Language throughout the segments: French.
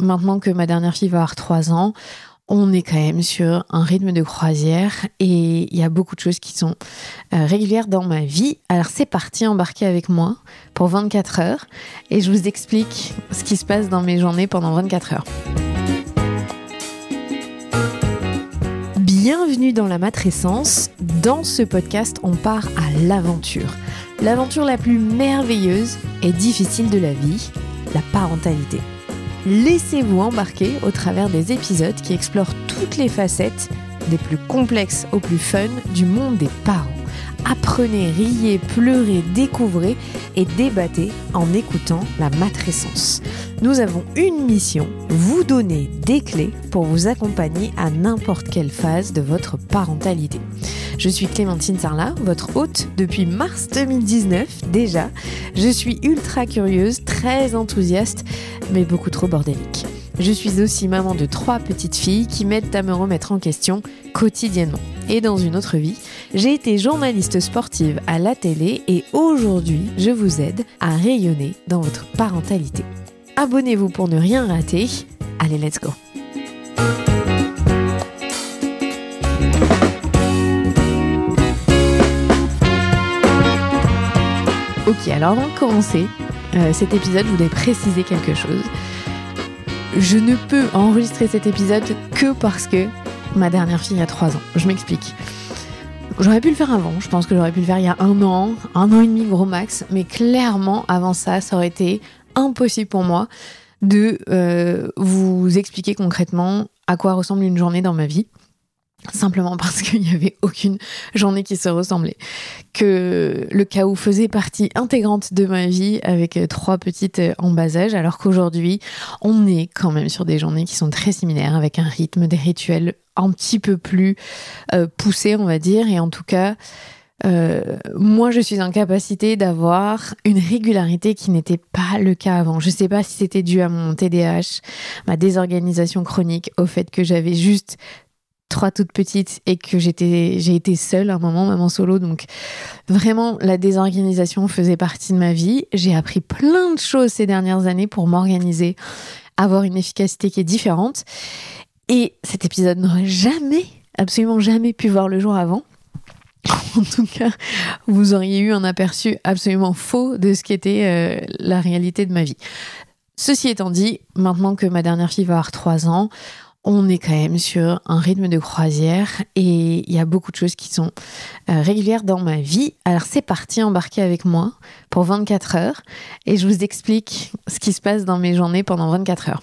maintenant que ma dernière fille va avoir 3 ans, on est quand même sur un rythme de croisière et il y a beaucoup de choses qui sont régulières dans ma vie. Alors c'est parti, embarquez avec moi pour 24 heures et je vous explique ce qui se passe dans mes journées pendant 24 heures. Bienvenue dans la matrescence. Dans ce podcast, on part à l'aventure. L'aventure la plus merveilleuse et difficile de la vie, la parentalité. Laissez-vous embarquer au travers des épisodes qui explorent toutes les facettes, des plus complexes aux plus fun, du monde des parents. Apprenez, riez, pleurez, découvrez et débattez en écoutant la matrescence. Nous avons une mission, vous donner des clés pour vous accompagner à n'importe quelle phase de votre parentalité. Je suis Clémentine Sarlat, votre hôte depuis mars 2019 déjà. Je suis ultra curieuse, très enthousiaste, mais beaucoup trop bordélique. Je suis aussi maman de 3 petites filles qui m'aident à me remettre en question quotidiennement. Et dans une autre vie, j'ai été journaliste sportive à la télé et aujourd'hui, je vous aide à rayonner dans votre parentalité. Abonnez-vous pour ne rien rater. Allez, let's go! Ok, alors avant de commencer cet épisode, je voulais préciser quelque chose. Je ne peux enregistrer cet épisode que parce que ma dernière fille a 3 ans. Je m'explique. J'aurais pu le faire avant, je pense que j'aurais pu le faire il y a 1 an et demi gros max, mais clairement avant ça aurait été impossible pour moi de vous expliquer concrètement à quoi ressemble une journée dans ma vie. Simplement parce qu'il n'y avait aucune journée qui se ressemblait. Que le chaos faisait partie intégrante de ma vie avec 3 petites en bas âge, alors qu'aujourd'hui, on est quand même sur des journées qui sont très similaires, avec un rythme, des rituels un petit peu plus poussés, on va dire. Et en tout cas, moi, je suis en capacité d'avoir une régularité qui n'était pas le cas avant. Je ne sais pas si c'était dû à mon TDAH, ma désorganisation chronique, au fait que j'avais juste 3 toutes petites et que j'ai été seule à un moment, maman solo, donc vraiment la désorganisation faisait partie de ma vie. J'ai appris plein de choses ces dernières années pour m'organiser, avoir une efficacité qui est différente et cet épisode n'aurait jamais, absolument jamais pu voir le jour avant. En tout cas, vous auriez eu un aperçu absolument faux de ce qu'était la réalité de ma vie. Ceci étant dit, maintenant que ma dernière fille va avoir 3 ans, on est quand même sur un rythme de croisière et il y a beaucoup de choses qui sont régulières dans ma vie. Alors c'est parti, embarquez avec moi pour 24 heures et je vous explique ce qui se passe dans mes journées pendant 24 heures.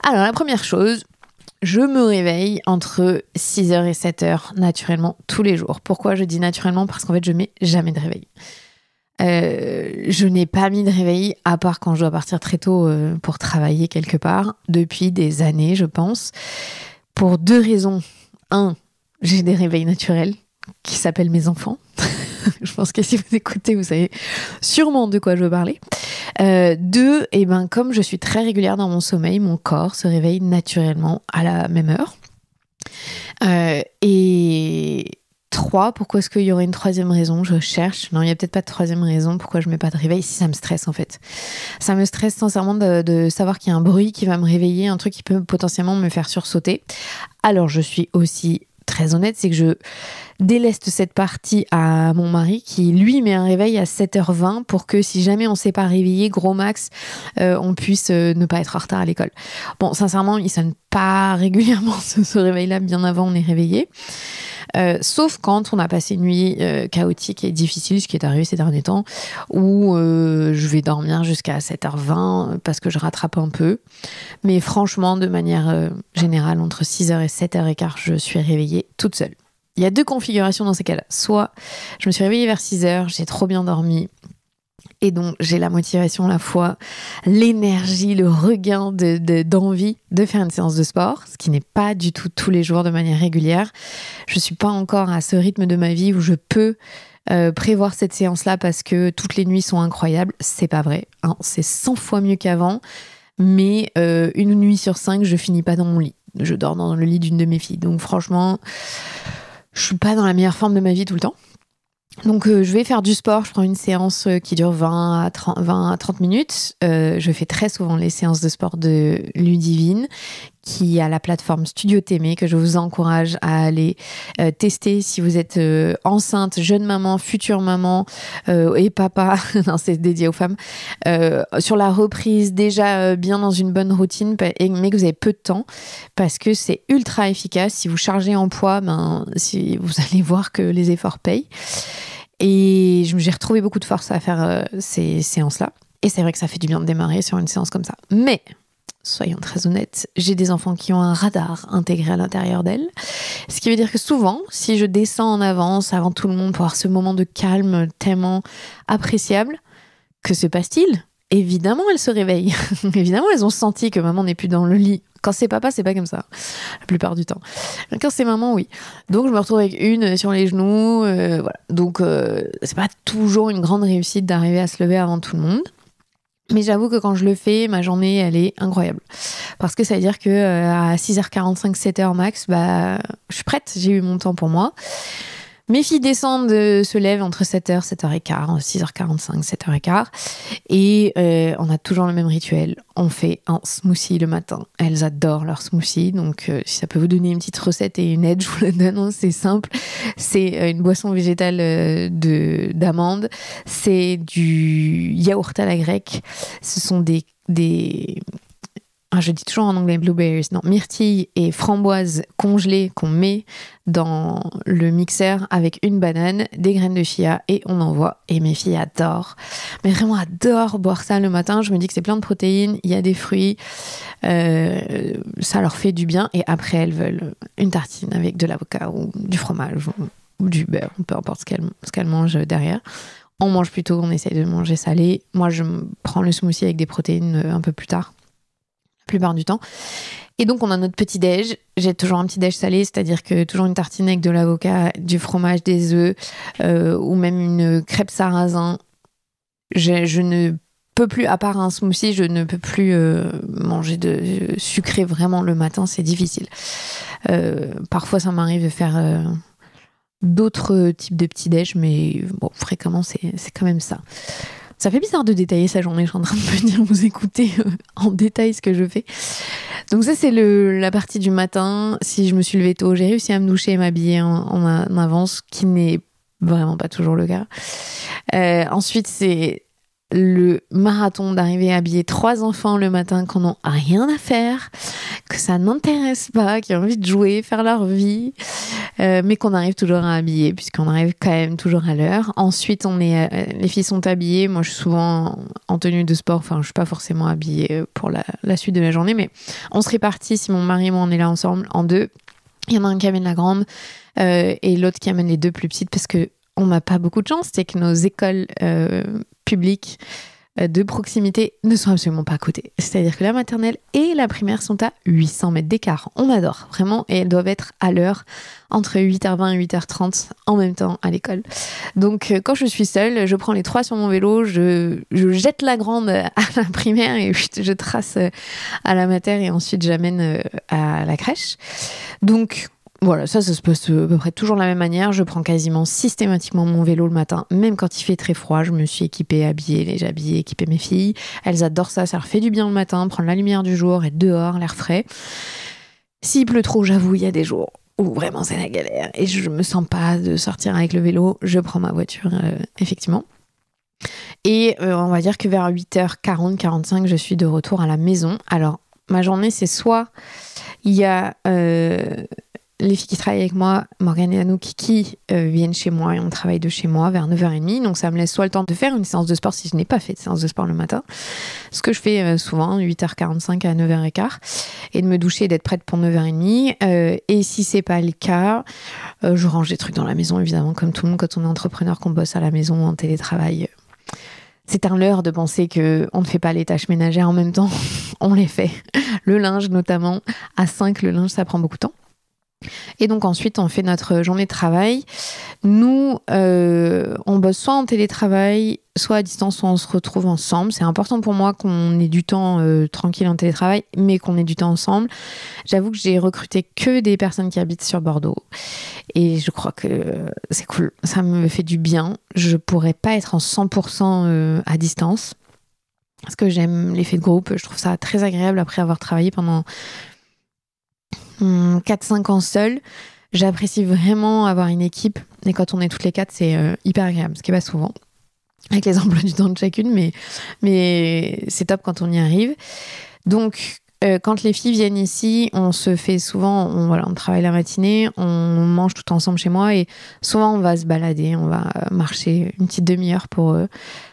Alors la première chose, je me réveille entre 6h et 7h naturellement tous les jours. Pourquoi je dis naturellement ? Parce qu'en fait je mets jamais de réveil. Je n'ai pas mis de réveil à part quand je dois partir très tôt pour travailler quelque part depuis des années, je pense, pour 2 raisons. 1, j'ai des réveils naturels qui s'appellent mes enfants. Je pense que si vous écoutez, vous savez sûrement de quoi je veux parler. 2, comme je suis très régulière dans mon sommeil, mon corps se réveille naturellement à la même heure. Et 3, pourquoi est-ce qu'il y aurait une 3e raison ? Je cherche. Non, il n'y a peut-être pas de 3e raison pourquoi je ne mets pas de réveil. Si, ça me stresse en fait. Ça me stresse sincèrement de savoir qu'il y a un bruit qui va me réveiller, un truc qui peut potentiellement me faire sursauter. Alors, je suis aussi très honnête, c'est que je déleste cette partie à mon mari qui, lui, met un réveil à 7h20 pour que si jamais on ne s'est pas réveillé, gros max, on puisse ne pas être en retard à l'école. Bon, sincèrement, il sonne pas régulièrement ce réveil-là, bien avant on est réveillé. Sauf quand on a passé une nuit chaotique et difficile, ce qui est arrivé ces derniers temps, où je vais dormir jusqu'à 7h20 parce que je rattrape un peu. Mais franchement, de manière générale, entre 6h et 7h15, je suis réveillée toute seule. Il y a 2 configurations dans ces cas-là. Soit je me suis réveillée vers 6h, j'ai trop bien dormi, et donc j'ai la motivation, la foi, l'énergie, le regain d'envie de faire une séance de sport, ce qui n'est pas du tout tous les jours de manière régulière. Je suis pas encore à ce rythme de ma vie où je peux prévoir cette séance-là parce que toutes les nuits sont incroyables. C'est pas vrai, hein. C'est 100 fois mieux qu'avant, mais une nuit sur 5, je finis pas dans mon lit. Je dors dans le lit d'une de mes filles. Donc franchement, je suis pas dans la meilleure forme de ma vie tout le temps. Donc je vais faire du sport, je prends une séance qui dure 20 à 30 minutes. Je fais très souvent les séances de sport de Ludivine, qui a la plateforme Studio Témé, que je vous encourage à aller tester si vous êtes enceinte, jeune maman, future maman et papa, non, c'est dédié aux femmes, sur la reprise, déjà bien dans une bonne routine, mais que vous avez peu de temps, parce que c'est ultra efficace. Si vous chargez en poids, si vous allez voir que les efforts payent. Et j'ai retrouvé beaucoup de force à faire ces séances-là. Et c'est vrai que ça fait du bien de démarrer sur une séance comme ça. Mais, soyons très honnêtes, j'ai des enfants qui ont un radar intégré à l'intérieur d'elles. Ce qui veut dire que souvent, si je descends en avance avant tout le monde pour avoir ce moment de calme tellement appréciable, que se passe-t-il ? Évidemment, elles se réveillent. Évidemment, elles ont senti que maman n'est plus dans le lit. Quand c'est papa, c'est pas comme ça, la plupart du temps. Quand c'est maman, oui. Donc, je me retrouve avec une sur les genoux. Voilà. Donc, c'est pas toujours une grande réussite d'arriver à se lever avant tout le monde. Mais j'avoue que quand je le fais, ma journée, elle est incroyable. Parce que ça veut dire que à 6h45, 7h max, je suis prête, j'ai eu mon temps pour moi. Mes filles descendent, se lèvent entre 7h, 7h15, 6h45, 7h15. Et on a toujours le même rituel. On fait un smoothie le matin. Elles adorent leur smoothie. Donc, si ça peut vous donner une petite recette et une aide, je vous la donne. C'est simple. C'est une boisson végétale d'amande. C'est du yaourt à la grecque. Ce sont je dis toujours en anglais blueberries, non, myrtilles et framboises congelées qu'on met dans le mixeur avec une banane, des graines de chia et on envoie. Et mes filles adorent, mais vraiment adorent boire ça le matin. Je me dis que c'est plein de protéines, il y a des fruits, ça leur fait du bien. Et après, elles veulent une tartine avec de l'avocat ou du fromage ou du beurre, peu importe ce qu'elles mangent derrière. On mange plutôt, on essaye de manger salé. Moi, je prends le smoothie avec des protéines un peu plus tard. Plupart du temps. Et donc, on a notre petit-déj. J'ai toujours un petit-déj salé, c'est-à-dire que toujours une tartine avec de l'avocat, du fromage, des œufs, ou même une crêpe sarrasin. Je ne peux plus, à part un smoothie, je ne peux plus manger de sucré vraiment le matin, c'est difficile. Parfois, ça m'arrive de faire d'autres types de petits-déj, mais bon, fréquemment, c'est quand même ça. Ça fait bizarre de détailler sa journée, je suis en train de me dire, vous écoutez en détail ce que je fais. Donc ça, c'est la partie du matin. Si je me suis levée tôt, j'ai réussi à me doucher et m'habiller en avance, qui n'est vraiment pas toujours le cas. Ensuite, c'est le marathon d'arriver à habiller 3 enfants le matin qui n'ont rien à faire, que ça n'intéresse pas, qui ont envie de jouer, faire leur vie, mais qu'on arrive toujours à habiller, puisqu'on arrive quand même toujours à l'heure. Ensuite, les filles sont habillées. Moi, je suis souvent en tenue de sport. Enfin, je ne suis pas forcément habillée pour la suite de la journée, mais on se répartit. Si mon mari et moi, on est là ensemble, en deux. Il y en a un qui amène la grande et l'autre qui amène les 2 plus petites, parce que on n'a pas beaucoup de chance, c'est que nos écoles publiques de proximité ne sont absolument pas à côté. C'est-à-dire que la maternelle et la primaire sont à 800 mètres d'écart. On adore, vraiment, et elles doivent être à l'heure entre 8h20 et 8h30 en même temps à l'école. Donc, quand je suis seule, je prends les 3 sur mon vélo, je jette la grande à la primaire et je trace à la maternelle et ensuite j'amène à la crèche. Donc, voilà, ça se passe à peu près toujours de la même manière. Je prends quasiment systématiquement mon vélo le matin, même quand il fait très froid. Je me suis équipée, équipée mes filles. Elles adorent ça, ça leur fait du bien le matin, prendre la lumière du jour, être dehors, l'air frais. S'il pleut trop, j'avoue, il y a des jours où vraiment c'est la galère et je me sens pas de sortir avec le vélo. Je prends ma voiture, effectivement. Et on va dire que vers 8h40, 45, je suis de retour à la maison. Alors, ma journée, c'est soit il y a les filles qui travaillent avec moi, Morgane et Anouk, qui viennent chez moi et on travaille de chez moi vers 9h30. Donc ça me laisse soit le temps de faire une séance de sport si je n'ai pas fait de séance de sport le matin, ce que je fais souvent, 8h45 à 9h15, et de me doucher et d'être prête pour 9h30. Et si c'est pas le cas, je range des trucs dans la maison, évidemment, comme tout le monde quand on est entrepreneur, qu'on bosse à la maison en télétravail. C'est un leurre de penser qu'on ne fait pas les tâches ménagères en même temps. On les fait. Le linge notamment, à 5, le linge, ça prend beaucoup de temps. Et donc ensuite, on fait notre journée de travail. Nous, on bosse soit en télétravail, soit à distance, soit on se retrouve ensemble. C'est important pour moi qu'on ait du temps tranquille en télétravail, mais qu'on ait du temps ensemble. J'avoue que j'ai recruté que des personnes qui habitent sur Bordeaux. Et je crois que c'est cool. Ça me fait du bien. Je pourrais pas être en 100% à distance. Parce que j'aime l'effet de groupe. Je trouve ça très agréable après avoir travaillé pendant 4-5 ans seule. J'apprécie vraiment avoir une équipe. Et quand on est toutes les 4, c'est hyper agréable. Ce qui n'est pas souvent. Avec les emplois du temps de chacune. Mais c'est top quand on y arrive. Donc, quand les filles viennent ici, on se fait souvent, on travaille la matinée, on mange tout ensemble chez moi et souvent on va se balader, on va marcher une petite demi-heure pour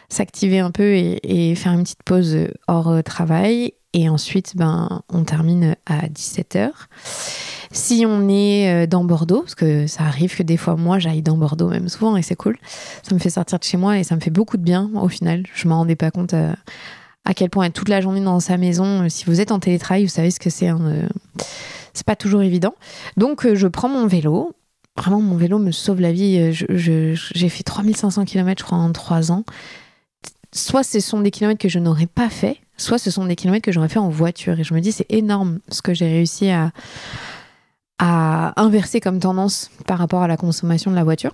s'activer un peu et faire une petite pause hors travail. Et ensuite, on termine à 17h. Si on est dans Bordeaux, parce que ça arrive que des fois, moi, j'aille dans Bordeaux même souvent et c'est cool, ça me fait sortir de chez moi et ça me fait beaucoup de bien au final. Je ne m'en rendais pas compte à quel point être toute la journée dans sa maison, si vous êtes en télétravail, vous savez ce que c'est. C'est pas toujours évident. Donc, je prends mon vélo. Vraiment, mon vélo me sauve la vie. J'ai fait 3500 km, je crois, en 3 ans. Soit ce sont des kilomètres que je n'aurais pas fait, soit ce sont des kilomètres que j'aurais fait en voiture. Et je me dis, c'est énorme ce que j'ai réussi à inverser comme tendance par rapport à la consommation de la voiture.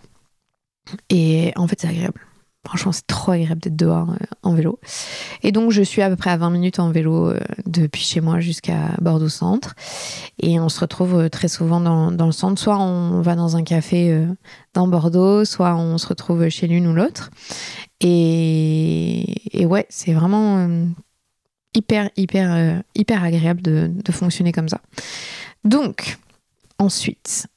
Et en fait, c'est agréable. Franchement, c'est trop agréable d'être dehors en vélo. Et donc, je suis à peu près à 20 minutes en vélo depuis chez moi jusqu'à Bordeaux-Centre. Et on se retrouve très souvent dans le centre. Soit on va dans un café dans Bordeaux, soit on se retrouve chez l'une ou l'autre. Et ouais, c'est vraiment hyper agréable de fonctionner comme ça. Donc, ensuite,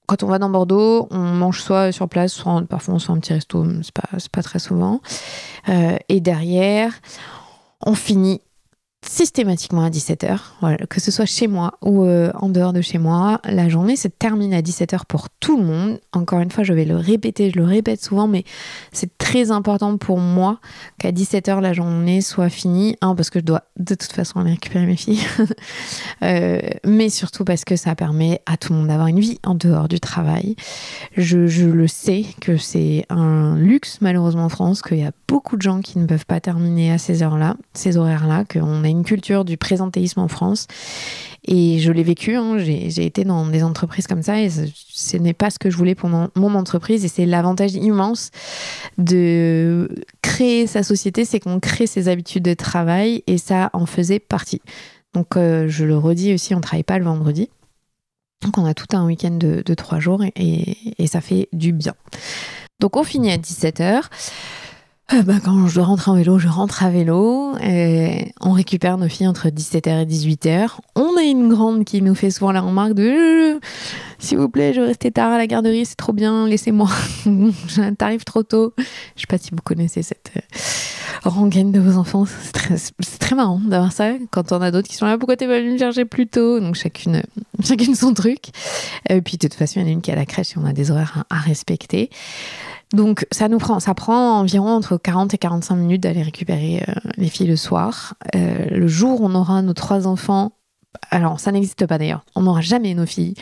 quand on va dans Bordeaux, on mange soit sur place, soit parfois on se fait un petit resto, mais c'est pas très souvent. Et derrière, on finit systématiquement à 17h, voilà, que ce soit chez moi ou en dehors de chez moi. La journée se termine à 17h pour tout le monde. Encore une fois, je vais le répéter, je le répète souvent, mais c'est très important pour moi qu'à 17h, la journée soit finie. Parce que je dois de toute façon aller récupérer mes filles. Mais surtout parce que ça permet à tout le monde d'avoir une vie en dehors du travail. Je le sais que c'est un luxe, malheureusement, en France, qu'il y a beaucoup de gens qui ne peuvent pas terminer à ces heures-là, ces horaires-là, qu'on a une culture du présentéisme en France. Et je l'ai vécu, j'ai été dans des entreprises comme ça et ce n'est pas ce que je voulais pour mon entreprise. Et c'est l'avantage immense de créer sa société, c'est qu'on crée ses habitudes de travail et ça en faisait partie. Donc je le redis aussi, on ne travaille pas le vendredi. Donc on a tout un week-end de 3 jours et ça fait du bien. Donc on finit à 17h. Quand je dois rentrer en vélo, je rentre à vélo. On récupère nos filles entre 17h et 18h. On a une grande qui nous fait souvent la remarque de s'il vous plaît, je vais rester tard à la garderie, c'est trop bien, laissez-moi. T'arrives trop tôt. Je sais pas si vous connaissez cette rengaine de vos enfants. C'est très marrant d'avoir ça quand on a d'autres qui sont là. Pourquoi t'es pas venue me chercher plus tôt? Donc chacune son truc. Et puis de toute façon, il y en a une qui est à la crèche et on a des horaires à respecter. Donc ça prend environ entre 40 et 45 minutes d'aller récupérer les filles le soir. Le jour où on aura nos 3 enfants, alors ça n'existe pas d'ailleurs, on n'aura jamais nos filles,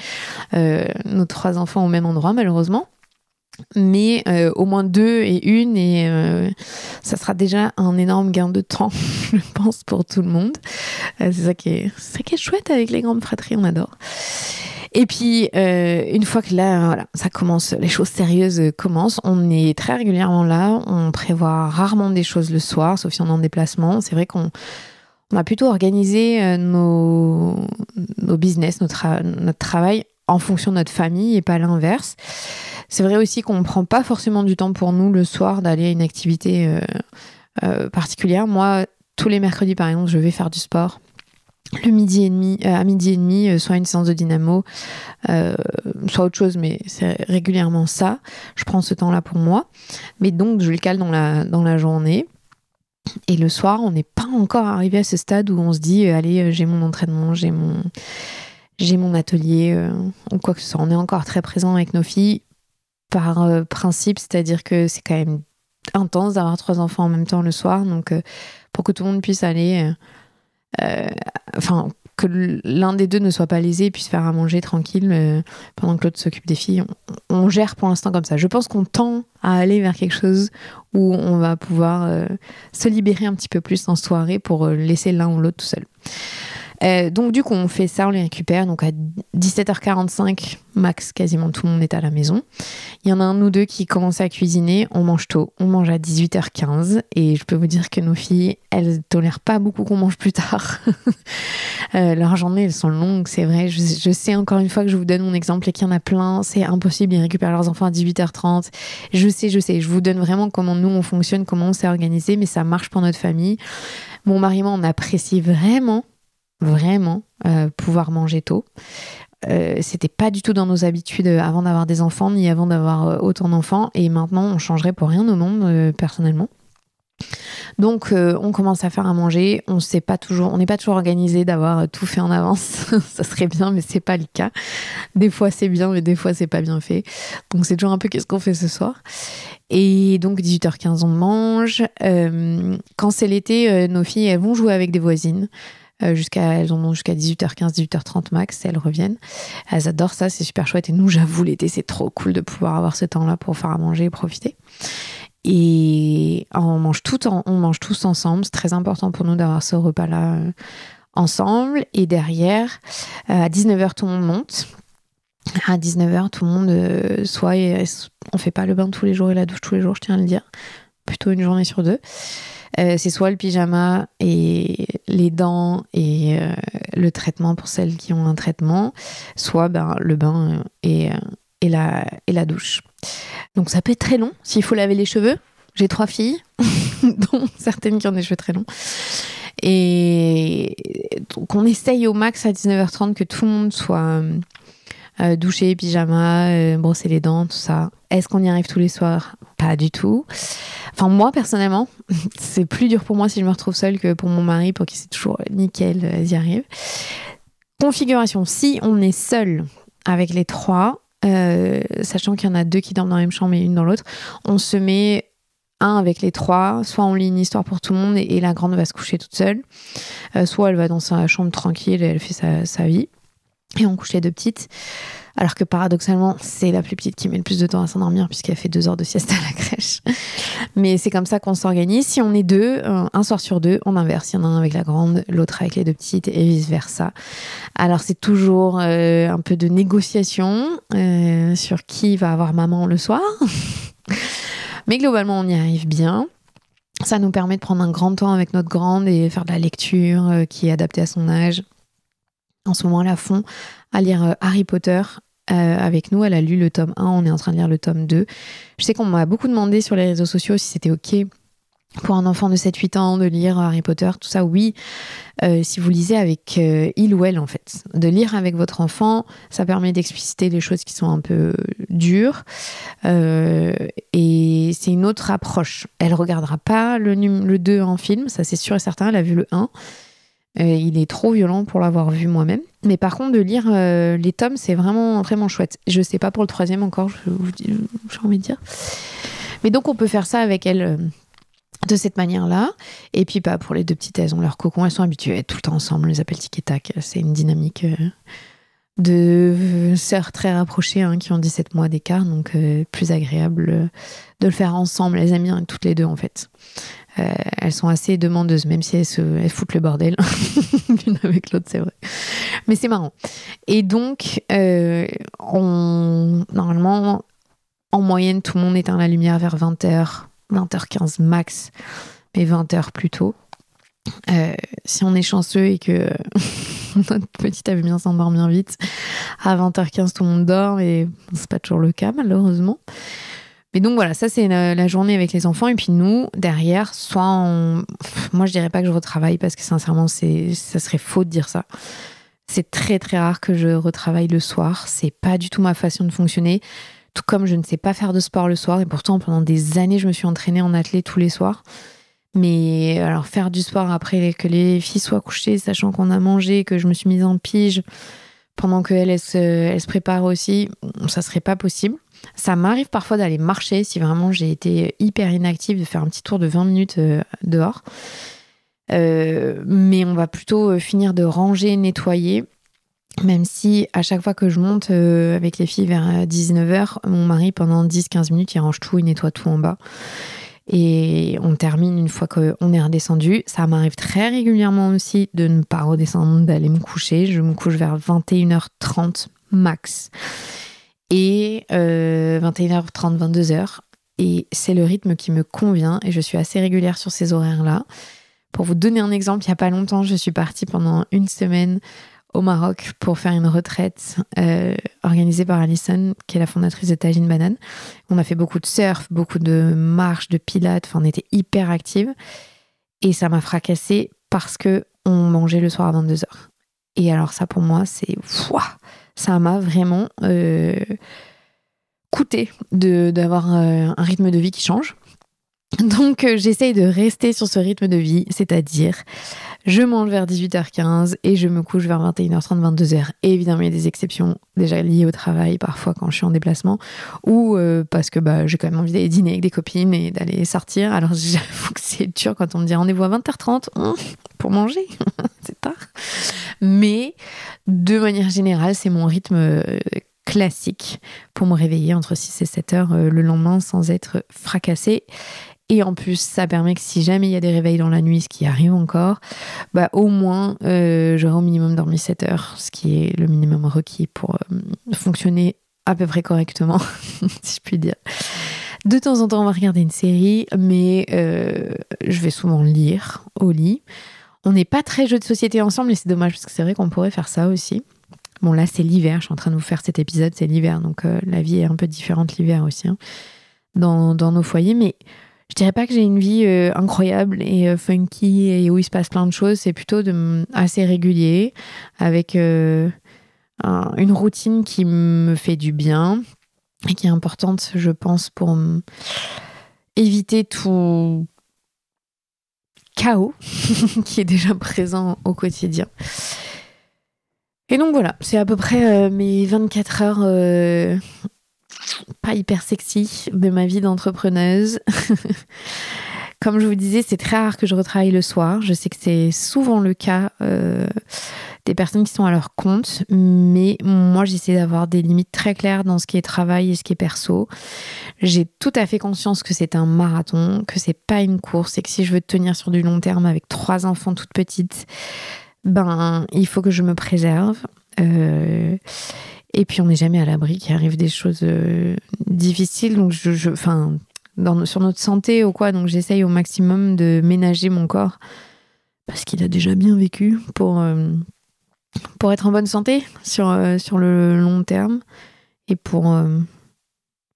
nos 3 enfants au même endroit malheureusement, mais au moins 2 et 1 et ça sera déjà un énorme gain de temps, je pense, pour tout le monde. C'est ça qui est chouette avec les grandes fratries, on adore. Et puis, une fois que là, voilà, ça commence, les choses sérieuses commencent, on est très régulièrement là, on prévoit rarement des choses le soir, sauf si on est en déplacement. C'est vrai qu'on a plutôt organisé nos business, notre travail en fonction de notre famille et pas l'inverse. C'est vrai aussi qu'on ne prend pas forcément du temps pour nous le soir d'aller à une activité particulière. Moi, tous les mercredis, par exemple, je vais faire du sport. À midi et demi, soit une séance de dynamo, soit autre chose, mais c'est régulièrement ça. Je prends ce temps-là pour moi. Mais donc, je le cale dans la journée. Et le soir, on n'est pas encore arrivé à ce stade où on se dit allez, j'ai mon entraînement, j'ai mon atelier, ou quoi que ce soit. On est encore très présent avec nos filles par principe, c'est-à-dire que c'est quand même intense d'avoir 3 enfants en même temps le soir. Donc, pour que tout le monde puisse aller... que l'un des deux ne soit pas lésé et puisse faire à manger tranquille pendant que l'autre s'occupe des filles. On gère pour l'instant comme ça. Je pense qu'on tend à aller vers quelque chose où on va pouvoir se libérer un petit peu plus en soirée pour laisser l'un ou l'autre tout seul. Donc du coup on fait ça, on les récupère, donc à 17h45 max, quasiment tout le monde est à la maison. Il y en a un ou deux qui commencent à cuisiner, on mange tôt, on mange à 18h15 et je peux vous dire que nos filles, elles tolèrent pas beaucoup qu'on mange plus tard. Leurs journées elles sont longues, c'est vrai, je sais encore une fois que je vous donne mon exemple et qu'il y en a plein, c'est impossible, ils récupèrent leurs enfants à 18h30, je sais, je vous donne vraiment comment nous on fonctionne, comment on s'est organisé, mais ça marche pour notre famille. Mon mari et moi on apprécie vraiment pouvoir manger tôt. C'était pas du tout dans nos habitudes avant d'avoir des enfants ni avant d'avoir autant d'enfants et maintenant on changerait pour rien au monde personnellement. Donc on commence à faire à manger, on n'est pas toujours organisé d'avoir tout fait en avance. Ça serait bien mais c'est pas le cas. Des fois c'est bien mais des fois c'est pas bien fait. Donc c'est toujours un peu qu'est-ce qu'on fait ce soir. Et donc 18h15 on mange. Quand c'est l'été, nos filles elles vont jouer avec des voisines. Elles en ont jusqu'à 18h15, 18h30 max, elles reviennent. Elles adorent ça, c'est super chouette. Et nous, j'avoue, l'été, c'est trop cool de pouvoir avoir ce temps-là pour faire à manger et profiter. Et on mange tous ensemble. C'est très important pour nous d'avoir ce repas-là ensemble. Et derrière, à 19h, tout le monde monte. À 19h, tout le monde, on fait pas le bain tous les jours et la douche tous les jours, je tiens à le dire. Plutôt une journée sur deux. C'est soit le pyjama et les dents et le traitement pour celles qui ont un traitement, soit le bain et la douche. Donc ça peut être très long s'il faut laver les cheveux. J'ai 3 filles, dont certaines qui ont des cheveux très longs. Et donc on essaye au max à 19h30 que tout le monde soit douché, pyjama, brosser les dents, tout ça. Est-ce qu'on y arrive tous les soirs ? Pas du tout. Enfin, moi, personnellement, c'est plus dur pour moi si je me retrouve seule que pour mon mari, pour qu'il c'est toujours nickel, y arrive. Configuration, si on est seul avec les 3, sachant qu'il y en a 2 qui dorment dans la même chambre et une dans l'autre, on se met un avec les 3, soit on lit une histoire pour tout le monde et la grande va se coucher toute seule, soit elle va dans sa chambre tranquille et elle fait sa vie. Et on couche les 2 petites. Alors que paradoxalement, c'est la plus petite qui met le plus de temps à s'endormir puisqu'elle fait 2 heures de sieste à la crèche. Mais c'est comme ça qu'on s'organise. Si on est 2, un soir sur 2, on inverse. Il y en a un avec la grande, l'autre avec les 2 petites et vice-versa. Alors c'est toujours un peu de négociation sur qui va avoir maman le soir. Mais globalement, on y arrive bien. Ça nous permet de prendre un grand temps avec notre grande et faire de la lecture qui est adaptée à son âge. En ce moment, elle est à fond à lire Harry Potter avec nous. Elle a lu le tome 1, on est en train de lire le tome 2. Je sais qu'on m'a beaucoup demandé sur les réseaux sociaux si c'était OK pour un enfant de 7-8 ans de lire Harry Potter, tout ça. Oui, si vous lisez avec il ou elle, en fait. De lire avec votre enfant, ça permet d'expliciter les choses qui sont un peu dures. Et c'est une autre approche. Elle regardera pas le 2 en film, ça c'est sûr et certain. Elle a vu le 1. Il est trop violent pour l'avoir vu moi-même. Mais par contre, de lire les tomes, c'est vraiment, vraiment chouette. Je sais pas pour le 3e encore, j'ai envie de dire. Mais donc, on peut faire ça avec elle de cette manière-là. Et puis, pour les 2 petites, elles ont leur cocon. Elles sont habituées à être tout le temps ensemble. On les appelle tic et tac. C'est une dynamique de sœurs très rapprochées qui ont 17 mois d'écart. Donc, plus agréable de le faire ensemble. Elles aiment bien toutes les 2, en fait. Elles sont assez demandeuses, même si elles foutent le bordel l'une avec l'autre, c'est vrai. Mais c'est marrant. Et donc, normalement, en moyenne, tout le monde éteint la lumière vers 20h, 20h15 max, mais 20h plus tôt. Si on est chanceux et que notre petite a bien s'endormir vite, à 20h15, tout le monde dort, mais c'est pas toujours le cas, malheureusement. Mais donc voilà, ça c'est la journée avec les enfants. Et puis nous, derrière, moi je dirais pas que je retravaille parce que sincèrement, ça serait faux de dire ça. C'est très très rare que je retravaille le soir. C'est pas du tout ma façon de fonctionner. Tout comme je ne sais pas faire de sport le soir. Et pourtant, pendant des années, je me suis entraînée en athlée tous les soirs. Mais alors faire du sport après que les filles soient couchées, sachant qu'on a mangé, que je me suis mise en pige, pendant qu'elle se prépare aussi, ça serait pas possible. Ça m'arrive parfois d'aller marcher si vraiment j'ai été hyper inactive, de faire un petit tour de 20 minutes dehors. Mais on va plutôt finir de ranger, nettoyer. Même si à chaque fois que je monte avec les filles vers 19h, mon mari pendant 10-15 minutes, il range tout, il nettoie tout en bas. Et on termine une fois qu'on est redescendu. Ça m'arrive très régulièrement aussi de ne pas redescendre, d'aller me coucher. Je me couche vers 21h30 max. Et 21h30, 22h. Et c'est le rythme qui me convient. Et je suis assez régulière sur ces horaires-là. Pour vous donner un exemple, il n'y a pas longtemps, je suis partie pendant une semaine au Maroc pour faire une retraite organisée par Alison, qui est la fondatrice de Tajine Banane. On a fait beaucoup de surf, beaucoup de marches, de pilates, enfin on était hyper actives. Et ça m'a fracassée parce qu'on mangeait le soir à 22h. Et alors ça pour moi, ça m'a vraiment coûté d'avoir un rythme de vie qui change. Donc j'essaye de rester sur ce rythme de vie, c'est-à-dire je mange vers 18h15 et je me couche vers 21h30, 22h. Et évidemment, il y a des exceptions déjà liées au travail, parfois quand je suis en déplacement, ou parce que j'ai quand même envie d'aller dîner avec des copines et d'aller sortir. Alors j'avoue que c'est dur quand on me dit rendez-vous à 20h30 pour manger, c'est tard. Mais de manière générale, c'est mon rythme classique pour me réveiller entre 6 et 7h le lendemain sans être fracassée. Et en plus, ça permet que si jamais il y a des réveils dans la nuit, ce qui arrive encore, au moins, j'aurai au minimum dormi 7 heures, ce qui est le minimum requis pour fonctionner à peu près correctement, si je puis dire. De temps en temps, on va regarder une série, mais je vais souvent lire au lit. On n'est pas très jeux de société ensemble, et c'est dommage, parce que c'est vrai qu'on pourrait faire ça aussi. Bon, là, c'est l'hiver, je suis en train de vous faire cet épisode, c'est l'hiver, donc la vie est un peu différente l'hiver aussi, dans nos foyers, mais je dirais pas que j'ai une vie incroyable et funky et où il se passe plein de choses. C'est plutôt assez régulier, avec une routine qui me fait du bien et qui est importante, je pense, pour éviter tout chaos qui est déjà présent au quotidien. Et donc voilà, c'est à peu près mes 24 heures pas hyper sexy de ma vie d'entrepreneuse. Comme je vous disais, c'est très rare que je retravaille le soir. Je sais que c'est souvent le cas des personnes qui sont à leur compte, mais moi j'essaie d'avoir des limites très claires dans ce qui est travail et ce qui est perso. J'ai tout à fait conscience que c'est un marathon, que c'est pas une course et que si je veux tenir sur du long terme avec 3 enfants toutes petites, il faut que je me préserve. Et puis on n'est jamais à l'abri qu'il arrive des choses difficiles, donc sur notre santé ou quoi, donc j'essaye au maximum de ménager mon corps parce qu'il a déjà bien vécu pour être en bonne santé sur le long terme et pour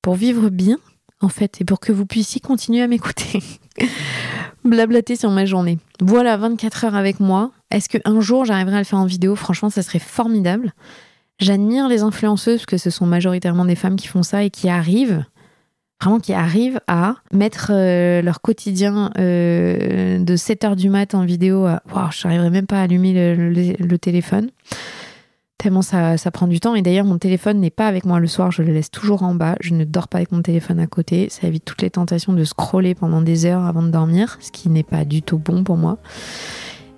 vivre bien en fait, et pour que vous puissiez continuer à m'écouter blablater sur ma journée. Voilà, 24 heures avec moi. Est-ce qu'un jour j'arriverai à le faire en vidéo? Franchement, ça serait formidable. J'admire les influenceuses, parce que ce sont majoritairement des femmes qui font ça et qui arrivent à mettre leur quotidien de 7h du mat en vidéo. Je n'arriverais même pas à allumer le téléphone. Tellement ça prend du temps. Et d'ailleurs, mon téléphone n'est pas avec moi le soir, je le laisse toujours en bas. Je ne dors pas avec mon téléphone à côté. Ça évite toutes les tentations de scroller pendant des heures avant de dormir, ce qui n'est pas du tout bon pour moi.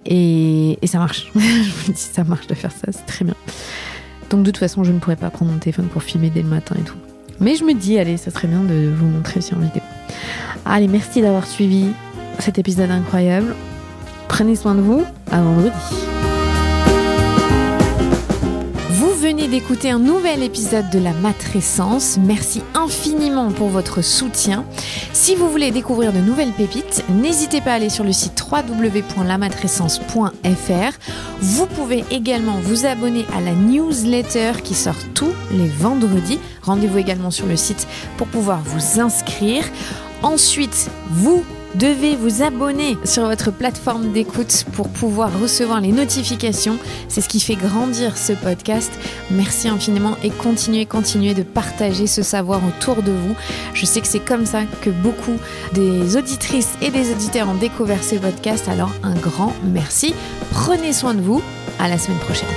Et ça marche. Je vous dis, ça marche de faire ça, c'est très bien. Donc de toute façon, je ne pourrais pas prendre mon téléphone pour filmer dès le matin et tout. Mais je me dis, allez, ça serait bien de vous montrer aussi en vidéo. Allez, merci d'avoir suivi cet épisode incroyable. Prenez soin de vous. À vendredi. Vous venez d'écouter un nouvel épisode de La Matrescence. Merci infiniment pour votre soutien. Si vous voulez découvrir de nouvelles pépites, n'hésitez pas à aller sur le site www.lamatrescence.fr. Vous pouvez également vous abonner à la newsletter qui sort tous les vendredis. Rendez-vous également sur le site pour pouvoir vous inscrire. Ensuite, vous devez vous abonner sur votre plateforme d'écoute pour pouvoir recevoir les notifications. C'est ce qui fait grandir ce podcast. Merci infiniment et continuez de partager ce savoir autour de vous. Je sais que c'est comme ça que beaucoup des auditrices et des auditeurs ont découvert ce podcast. Alors un grand merci. Prenez soin de vous. À la semaine prochaine.